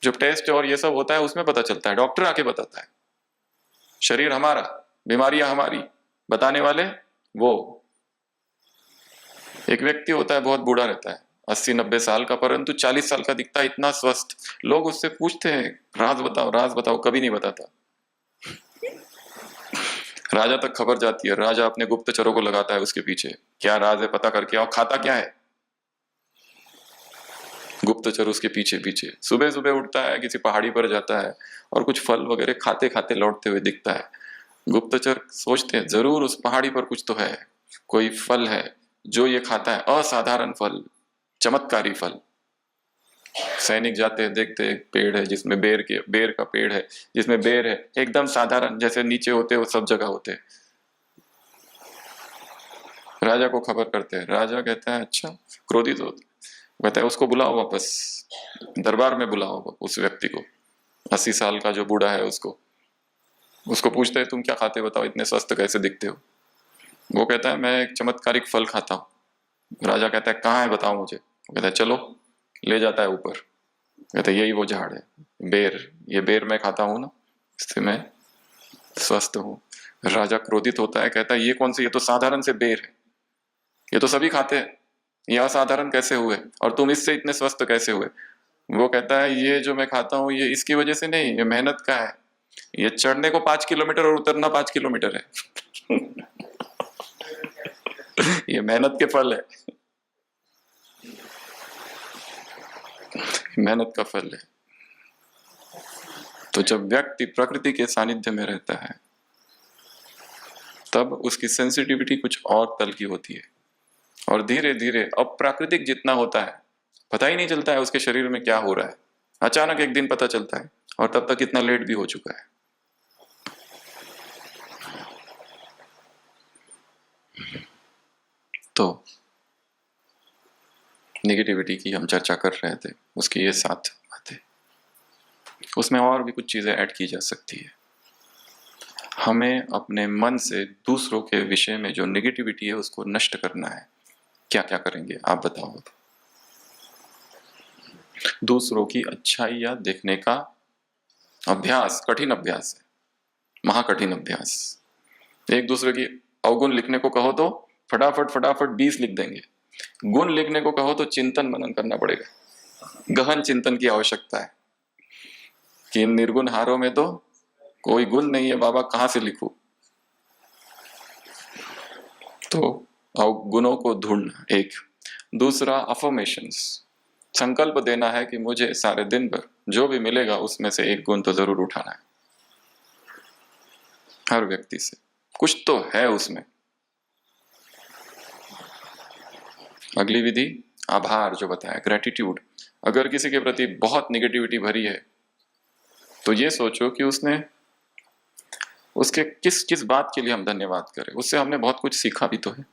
जब टेस्ट और ये सब होता है उसमें पता चलता है, डॉक्टर आके बताता है। शरीर हमारा, बीमारियां हमारी, बताने वाले वो। एक व्यक्ति होता है बहुत बूढ़ा रहता है, 80-90 साल का, परंतु 40 साल का दिखता है, इतना स्वस्थ। लोग उससे पूछते हैं राज बताओ, राज बताओ, कभी नहीं बताता। राजा तक खबर जाती है, राजा अपने गुप्तचरों को लगाता है उसके पीछे, क्या राज है पता करके आओ, खाता क्या है। गुप्तचर उसके पीछे पीछे सुबह सुबह उठता है, किसी पहाड़ी पर जाता है और कुछ फल वगैरह खाते खाते लौटते हुए दिखता है। गुप्तचर सोचते हैं जरूर उस पहाड़ी पर कुछ तो है, कोई फल है जो ये खाता है, असाधारण फल, चमत्कारी फल। सैनिक जाते हैं, देखते हैं पेड़ है जिसमें बेर का पेड़ है जिसमें बेर है, एकदम साधारण, जैसे नीचे होते वो सब जगह होते। राजा को खबर करते हैं, राजा कहता है अच्छा, क्रोधित होता, कहता है उसको बुलाओ वापस, दरबार में बुलाओ उस व्यक्ति को, 80 साल का जो बूढ़ा है उसको पूछते हैं तुम क्या खाते बताओ, इतने स्वस्थ कैसे दिखते हो। वो कहता है मैं एक चमत्कारिक फल खाता हूँ। राजा कहता है कहाँ है बताओ मुझे। वो कहता है चलो, ले जाता है ऊपर, कहता है यही वो झाड़ है, बेर, ये बेर मैं खाता हूँ ना, इससे मैं स्वस्थ हूँ। राजा क्रोधित होता है, कहता है ये कौन सी, ये तो साधारण से बेर है, ये तो सभी खाते हैं, ये असाधारण कैसे हुए और तुम इससे इतने स्वस्थ कैसे हुए। वो कहता है ये जो मैं खाता हूँ ये इसकी वजह से नहीं, ये मेहनत का है, ये चढ़ने को 5 किलोमीटर और उतरना 5 किलोमीटर है। ये मेहनत के फल है, मेहनत का फल है। तो जब व्यक्ति प्रकृति के सानिध्य में रहता है तब उसकी सेंसिटिविटी कुछ और तल की होती है, और धीरे धीरे अप्राकृतिक जितना होता है पता ही नहीं चलता है उसके शरीर में क्या हो रहा है, अचानक एक दिन पता चलता है, और तब तक इतना लेट भी हो चुका है। तो नेगेटिविटी की हम चर्चा कर रहे थे, उसकी ये 7 बातें, उसमें और भी कुछ चीजें ऐड की जा सकती है। हमें अपने मन से दूसरों के विषय में जो नेगेटिविटी है उसको नष्ट करना है। क्या क्या करेंगे आप बताओ। दूसरों की अच्छाइयां देखने का अभ्यास कठिन अभ्यास है, महाकठिन अभ्यास। एक दूसरे की अवगुण लिखने को कहो तो फटाफट फटाफट 20 लिख देंगे, गुण लिखने को कहो तो चिंतन मनन करना पड़ेगा, गहन चिंतन की आवश्यकता है कि इन निर्गुण हारों में तो कोई गुण नहीं है बाबा, कहां से लिखूं। तो गुणों को ढूंढना एक। दूसरा अफर्मेशंस, संकल्प देना है कि मुझे सारे दिन भर जो भी मिलेगा उसमें से एक गुण तो जरूर उठाना है। हर व्यक्ति से कुछ तो है उसमें। अगली विधि आभार, जो बताया, ग्रेटिट्यूड। अगर किसी के प्रति बहुत निगेटिविटी भरी है तो ये सोचो कि उसके किस किस बात के लिए हम धन्यवाद करें, उससे हमने बहुत कुछ सीखा भी तो है,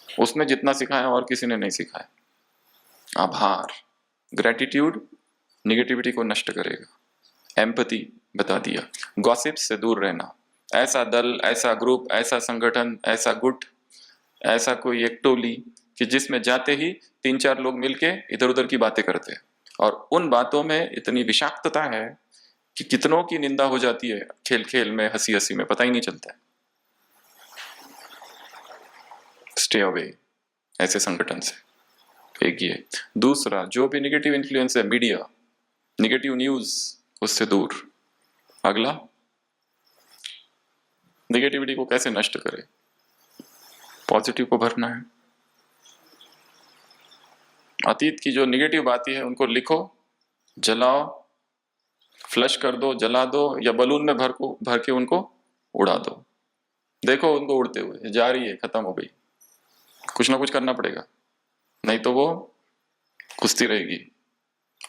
उसने जितना सिखाया और किसी ने नहीं सिखाया। आभार, ग्रेटिट्यूड निगेटिविटी को नष्ट करेगा। एम्पैथी बता दिया, गॉसिप्स से दूर रहना, ऐसा दल, ऐसा ग्रुप, ऐसा संगठन, ऐसा गुट, ऐसा कोई एक टोली कि जिसमें जाते ही 3-4 लोग मिलके इधर उधर की बातें करते हैं, और उन बातों में इतनी विषाक्तता है कि कितनों की निंदा हो जाती है, खेल खेल में, हंसी हंसी में, पता ही नहीं चलता है। स्टे अवे ऐसे संगठन से, एक ये। दूसरा, जो भी निगेटिव इन्फ्लुएंस है, मीडिया, निगेटिव न्यूज, उससे दूर। अगला, निगेटिविटी को कैसे नष्ट करें, पॉजिटिव को भरना है। अतीत की जो निगेटिव बातें हैं उनको लिखो, जलाओ, फ्लश कर दो, जला दो, या बलून में भर के उनको उड़ा दो। देखो उनको उड़ते हुए, जा रही है, खत्म हो गई, कुछ ना कुछ करना पड़ेगा, नहीं तो वो कुश्ती रहेगी।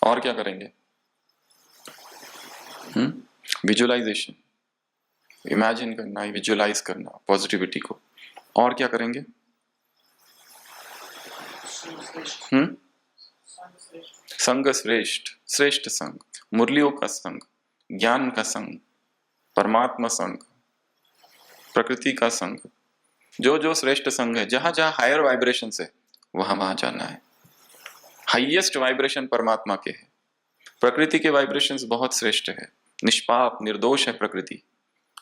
और क्या करेंगे? विजुअलाइजेशन, इमेजिन करना, विजुअलाइज करना पॉजिटिविटी को। और क्या करेंगे? संग श्रेष्ठ, श्रेष्ठ संग, मुरलियों का संग, ज्ञान का संग, परमात्मा संग, प्रकृति का संग, जो जो श्रेष्ठ संग है, जहां जहां हायर वाइब्रेशन है वहां वहां जाना है। हाईएस्ट वाइब्रेशन परमात्मा के है, प्रकृति के वाइब्रेशंस बहुत श्रेष्ठ है, निष्पाप निर्दोष है प्रकृति।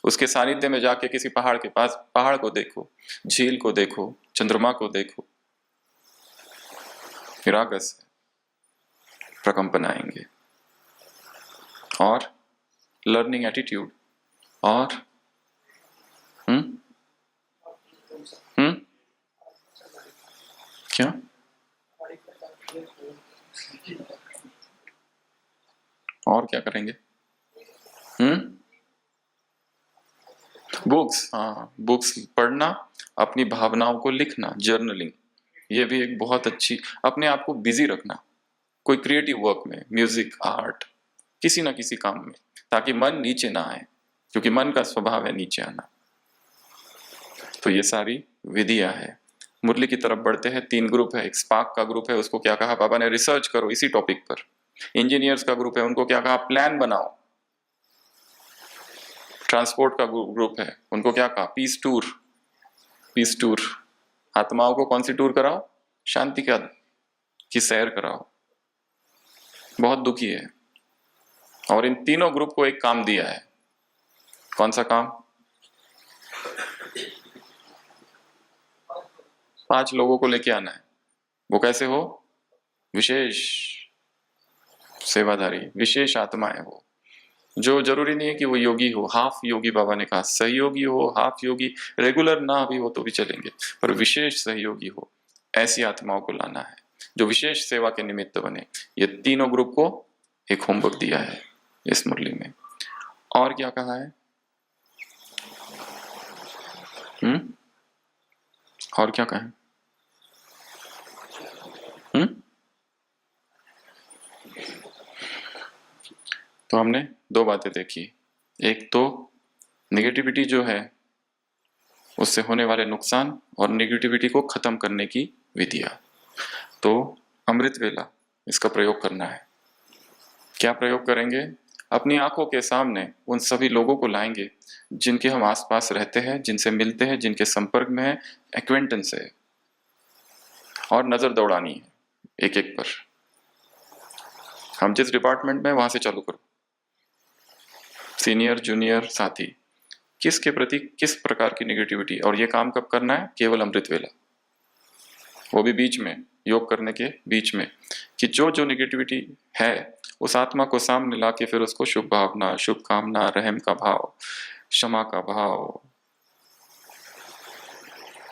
उसके सानिध्य में जाके किसी पहाड़ के पास, पहाड़ को देखो, झील को देखो, चंद्रमा को देखो, निरागस है, प्रकंपन आएंगे। और लर्निंग एटीट्यूड, और क्या? और क्या करेंगे? बुक्स, हाँ, बुक्स पढ़ना, अपनी भावनाओं को लिखना, जर्नलिंग, ये भी एक बहुत अच्छी, अपने आप को बिजी रखना कोई क्रिएटिव वर्क में, म्यूजिक, आर्ट, किसी ना किसी काम में, ताकि मन नीचे ना आए, क्योंकि मन का स्वभाव है नीचे आना। तो ये सारी विधियां है। मुरली की तरफ बढ़ते हैं। 3 ग्रुप है। एक स्पार्क का ग्रुप है, उसको क्या कहा बाबा ने? रिसर्च करो इसी टॉपिक पर। इंजीनियर्स का ग्रुप है, उनको क्या कहा? प्लान बनाओ। ट्रांसपोर्ट का ग्रुप है, उनको क्या कहा? Peace tour, peace tour. आत्माओं को कौन सी टूर कराओ? शांति का की सैर कराओ। बहुत दुखी है। और इन तीनों ग्रुप को एक काम दिया है। कौन सा काम? 5 लोगों को लेके आना है। वो कैसे हो? विशेष सेवाधारी, विशेष आत्मा है वो, जो जरूरी नहीं है कि वो योगी हो, हाफ योगी बाबा ने कहा, सहयोगी हो, हाफ योगी, रेगुलर ना भी हो तो भी चलेंगे, पर विशेष सहयोगी हो, ऐसी आत्माओं को लाना है जो विशेष सेवा के निमित्त बने। ये तीनों ग्रुप को एक होमवर्क दिया है इस मुरली में। और क्या कहा है? और क्या कहें? तो हमने 2 बातें देखी। एक तो नेगेटिविटी जो है उससे होने वाले नुकसान, और नेगेटिविटी को खत्म करने की विधियां। तो अमृत वेला, इसका प्रयोग करना है। क्या प्रयोग करेंगे? अपनी आंखों के सामने उन सभी लोगों को लाएंगे जिनके हम आसपास रहते हैं, जिनसे मिलते हैं, जिनके संपर्क में है, एक्वेंटेंस है, और नजर दौड़ानी है एक एक पर। हम जिस डिपार्टमेंट में, वहां से चालू करो। सीनियर, जूनियर, साथी, किसके प्रति किस प्रकार की नेगेटिविटी, और ये काम कब करना है? केवल अमृत वेला, वो भी बीच में, योग करने के बीच में, कि जो जो नेगेटिविटी है उस आत्मा को सामने ला के फिर उसको शुभ भावना, शुभकामना, रहम का भाव, क्षमा का भाव,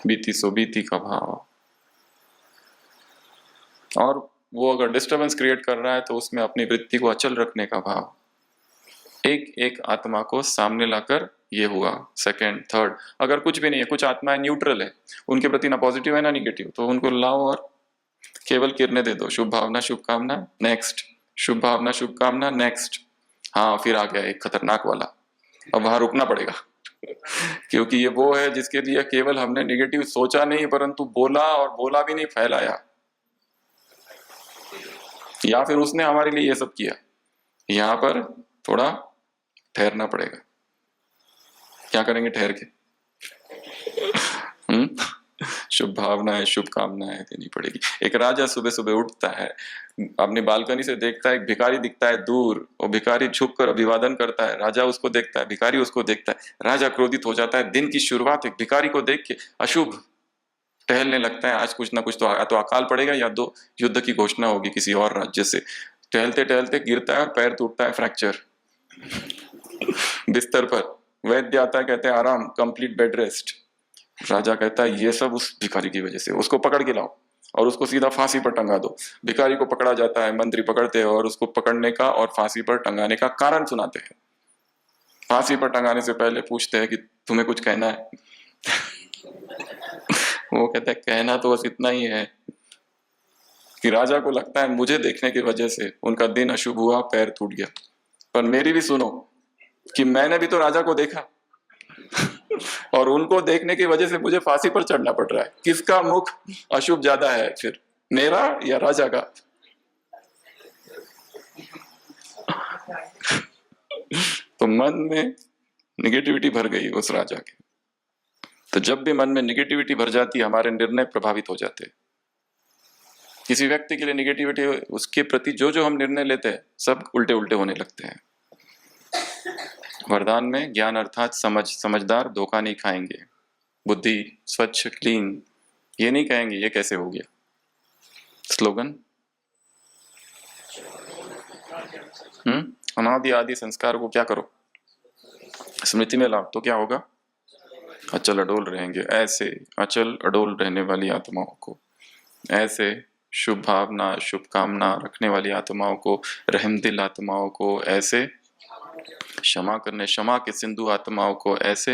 बीती सो बीती का भाव, और वो अगर डिस्टरबेंस क्रिएट कर रहा है तो उसमें अपनी वृत्ति को अचल रखने का भाव। एक एक आत्मा को सामने लाकर, ये हुआ सेकंड, थर्ड। अगर कुछ भी नहीं है, कुछ आत्माएं न्यूट्रल है, उनके प्रति ना पॉजिटिव है ना निगेटिव, तो उनको लाओ और केवल किरणें दे दो। शुभ भावना, शुभकामना, नेक्स्ट, शुभ भावना, शुभकामना, नेक्स्ट। हाँ, फिर आ गया एक खतरनाक वाला, अब वहां रुकना पड़ेगा क्योंकि ये वो है जिसके लिए केवल हमने निगेटिव सोचा नहीं, परंतु बोला, और बोला भी नहीं, फैलाया, या फिर उसने हमारे लिए ये सब किया। यहां पर थोड़ा ठहरना पड़ेगा। क्या करेंगे ठहर के? शुभ भावनाएं, शुभकामनाएं देनी पड़ेगी। एक राजा सुबह सुबह उठता है, अपनी बालकनी से देखता है, एक भिखारी दिखता है दूर, और भिखारी झुक कर अभिवादन करता है। राजा उसको देखता है, भिखारी उसको देखता है। राजा क्रोधित हो जाता है। दिन की शुरुआत एक भिखारी को देख के अशुभ, टहलने लगता है। आज कुछ ना कुछ तो अकाल पड़ेगा, या 2 युद्ध की घोषणा होगी किसी और राज्य से। टहलते टहलते गिरता है और पैर टूटता है, फ्रैक्चर बिस्तर पर। वैद्य आता है, कहते हैं आराम, कंप्लीट बेड रेस्ट। राजा कहता है ये सब उस भिखारी की वजह से, उसको पकड़ के लाओ और उसको सीधा फांसी पर टंगा दो। भिखारी को पकड़ा जाता है, मंत्री पकड़ते हैं और उसको पकड़ने का और फांसी पर टंगाने का कारण सुनाते हैं। फांसी पर टंगाने से पहले पूछते हैं कि तुम्हें कुछ कहना है? वो कहता है कहना तो बस इतना ही है कि राजा को लगता है मुझे देखने की वजह से उनका दिन अशुभ हुआ, पैर टूट गया, पर मेरी भी सुनो कि मैंने भी तो राजा को देखा और उनको देखने की वजह से मुझे फांसी पर चढ़ना पड़ रहा है। किसका मुख अशुभ ज्यादा है फिर, मेरा या राजा का? तो मन में निगेटिविटी भर गई उस राजा के। तो जब भी मन में निगेटिविटी भर जाती है, हमारे निर्णय प्रभावित हो जाते हैं। किसी व्यक्ति के लिए निगेटिविटी, उसके प्रति जो जो हम निर्णय लेते हैं सब उल्टे उल्टे होने लगते हैं। वरदान में ज्ञान अर्थात समझ, समझदार धोखा नहीं खाएंगे, बुद्धि स्वच्छ क्लीन, ये नहीं कहेंगे ये कैसे हो गया। स्लोगन अनादि आदि संस्कार को क्या करो, स्मृति में लाओ, तो क्या होगा? अचल अडोल रहेंगे। ऐसे अचल अडोल रहने वाली आत्माओं को, ऐसे शुभ भावना शुभ कामना रखने वाली आत्माओं को, रहमदिल आत्माओं को, ऐसे क्षमा करने, क्षमा के सिंधु आत्माओं को, ऐसे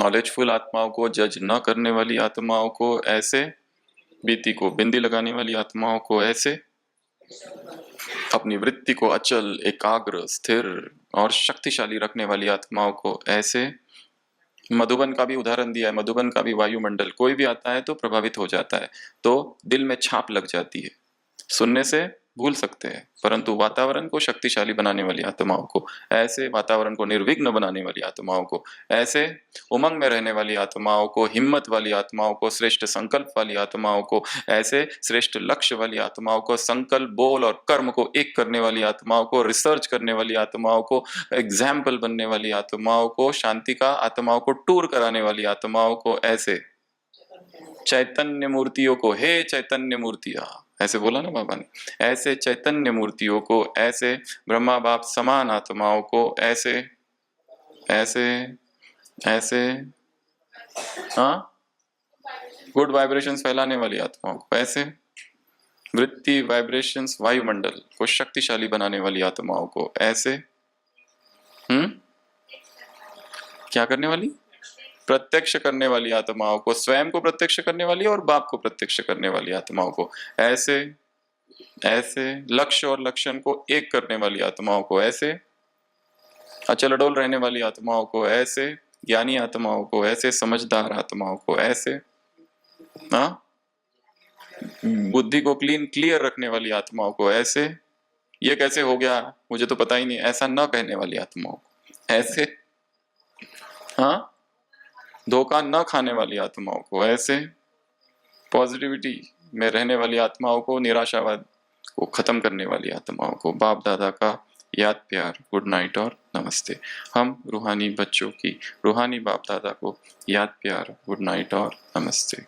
नॉलेजफुल आत्माओं को, जज न करने वाली आत्माओं को, ऐसे बीती को बिंदी लगाने वाली आत्माओं को, ऐसे अपनी वृत्ति को अचल एकाग्र स्थिर और शक्तिशाली रखने वाली आत्माओं को, ऐसे मधुबन का भी उदाहरण दिया है। मधुबन का भी वायुमंडल, कोई भी आता है तो प्रभावित हो जाता है, तो दिल में छाप लग जाती है। सुनने से भूल सकते हैं, परंतु वातावरण को शक्तिशाली बनाने वाली आत्माओं को, ऐसे वातावरण को निर्विघ्न बनाने वाली आत्माओं को, ऐसे उमंग में रहने वाली आत्माओं को, हिम्मत वाली आत्माओं को, श्रेष्ठ संकल्प वाली आत्माओं को, ऐसे श्रेष्ठ लक्ष्य वाली आत्माओं को, संकल्प बोल और कर्म को एक करने वाली आत्माओं को, रिसर्च करने वाली आत्माओं को, एग्जाम्पल बनने वाली आत्माओं को, शांति का आत्माओं को टूर कराने वाली आत्माओं को, ऐसे चैतन्य मूर्तियों को, हे चैतन्य मूर्तियां, ऐसे बोला ना बाबा ने, ऐसे चैतन्य मूर्तियों को, ऐसे ब्रह्मा बाप समान आत्माओं को, ऐसे ऐसे ऐसे हाँ गुड वाइब्रेशंस फैलाने वाली आत्माओं को, ऐसे वृत्ति वाइब्रेशंस वायुमंडल को शक्तिशाली बनाने वाली आत्माओं को, ऐसे क्या करने वाली? प्रत्यक्ष करने वाली आत्माओं को, स्वयं को प्रत्यक्ष करने वाली और बाप को प्रत्यक्ष करने वाली आत्माओं को, ऐसे ऐसे लक्ष्य और लक्षण को एक करने वाली आत्माओं को, ऐसे अचल अडोल रहने वाली आत्माओं को, ऐसे ज्ञानी आत्माओं को, ऐसे समझदार आत्माओं को, ऐसे बुद्धि को क्लियर रखने वाली आत्माओं को, ऐसे ये कैसे हो गया मुझे तो पता ही नहीं, ऐसा न कहने वाली आत्माओं को, ऐसे धोखा न खाने वाली आत्माओं को, ऐसे पॉजिटिविटी में रहने वाली आत्माओं को, निराशावाद को खत्म करने वाली आत्माओं को। बाप दादा का याद प्यार, गुड नाइट और नमस्ते। हम रूहानी बच्चों की रूहानी बाप दादा को याद प्यार, गुड नाइट और नमस्ते।